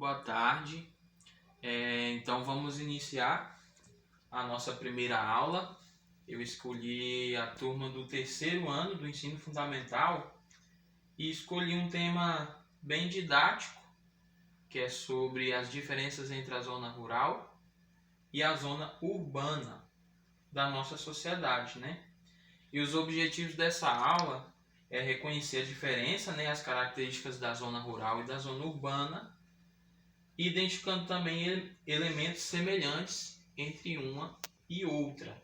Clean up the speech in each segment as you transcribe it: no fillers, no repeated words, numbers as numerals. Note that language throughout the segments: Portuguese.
Boa tarde. Então vamos iniciar a nossa primeira aula. Eu escolhi a turma do terceiro ano do ensino fundamental e escolhi um tema bem didático, que é sobre as diferenças entre a zona rural e a zona urbana da nossa sociedade, né? E os objetivos dessa aula é reconhecer a diferença, né, as características da zona rural e da zona urbana, identificando também elementos semelhantes entre uma e outra,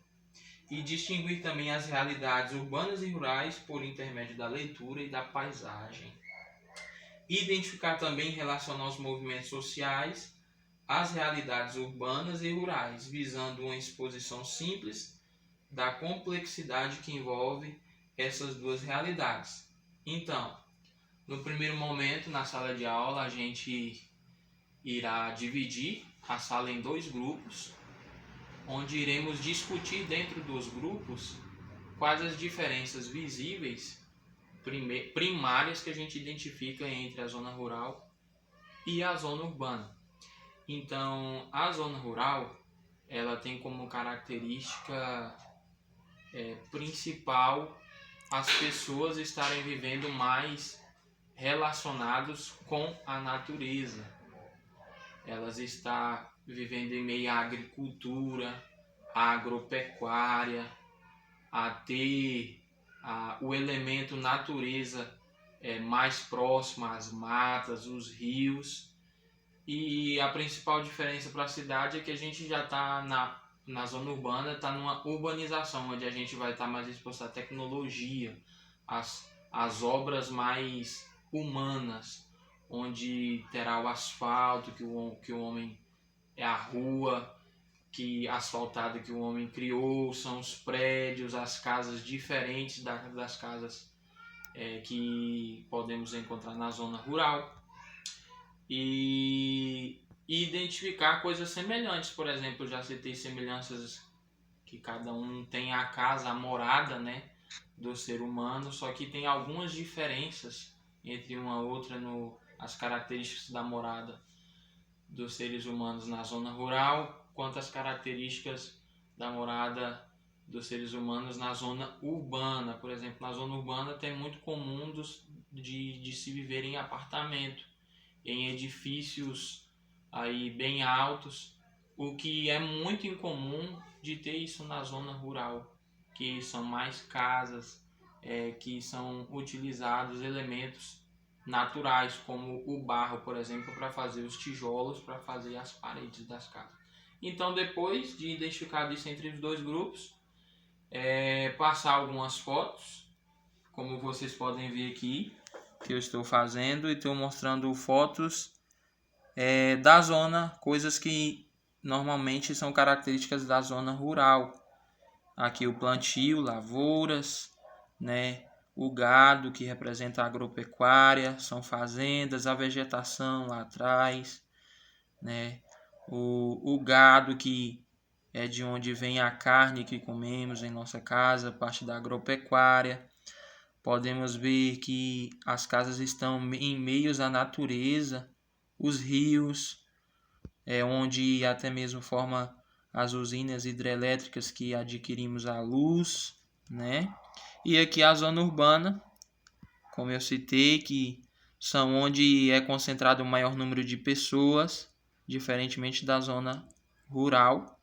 e distinguir também as realidades urbanas e rurais por intermédio da leitura e da paisagem. Identificar também e relacionar os movimentos sociais às realidades urbanas e rurais, visando uma exposição simples da complexidade que envolve essas duas realidades. Então, no primeiro momento, na sala de aula, a gente irá dividir a sala em dois grupos, onde iremos discutir dentro dos grupos quais as diferenças visíveis primárias que a gente identifica entre a zona rural e a zona urbana. Então, a zona rural, ela tem como característica principal as pessoas estarem vivendo mais relacionados com a natureza. Elas estão vivendo em meio à agricultura, à agropecuária, a ter o elemento natureza mais próximo às matas, os rios. E a principal diferença para a cidade é que a gente já está na zona urbana, está numa urbanização, onde a gente vai estar mais exposto à tecnologia, às obras mais humanas, onde terá o asfalto que o homem a rua asfaltada que o homem criou, são os prédios, as casas diferentes das casas que podemos encontrar na zona rural, e identificar coisas semelhantes. Por exemplo, eu já citei semelhanças que cada um tem a casa, a morada, né, do ser humano, só que tem algumas diferenças entre uma outra as características da morada dos seres humanos na zona rural, quanto às características da morada dos seres humanos na zona urbana. Por exemplo, na zona urbana tem muito comum de se viver em apartamento, em edifícios aí bem altos, o que é muito incomum de ter isso na zona rural, que são mais casas, que são utilizados elementos naturais, como o barro, por exemplo, para fazer os tijolos, para fazer as paredes das casas. Então, depois de identificar isso entre os dois grupos, passar algumas fotos, como vocês podem ver aqui, que eu estou fazendo, e estou mostrando fotos da zona, coisas que normalmente são características da zona rural. Aqui o plantio, lavouras, né? O gado, que representa a agropecuária, são fazendas, a vegetação lá atrás, né? O gado, que é de onde vem a carne que comemos em nossa casa, parte da agropecuária. Podemos ver que as casas estão em meios à natureza, os rios, onde até mesmo forma as usinas hidrelétricas que adquirimos a luz, né? E aqui a zona urbana, como eu citei, que são onde é concentrado o maior número de pessoas, diferentemente da zona rural,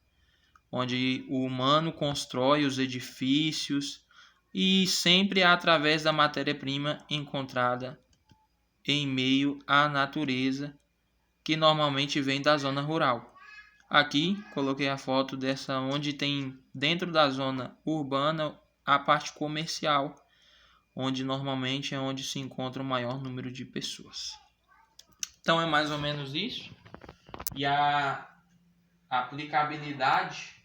onde o humano constrói os edifícios e sempre através da matéria-prima encontrada em meio à natureza, que normalmente vem da zona rural. Aqui coloquei a foto dessa, onde tem dentro da zona urbana a parte comercial, onde normalmente é onde se encontra o maior número de pessoas. Então é mais ou menos isso. E a aplicabilidade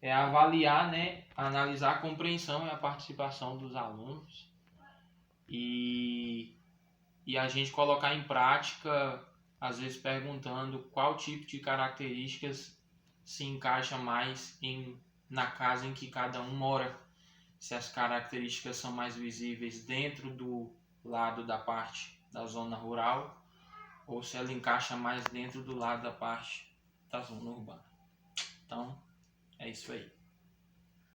é avaliar, né, analisar a compreensão e a participação dos alunos e a gente colocar em prática, às vezes perguntando qual tipo de características se encaixa mais na casa em que cada um mora. Se as características são mais visíveis dentro do lado da parte da zona rural ou se ela encaixa mais dentro do lado da parte da zona urbana. Então, é isso aí.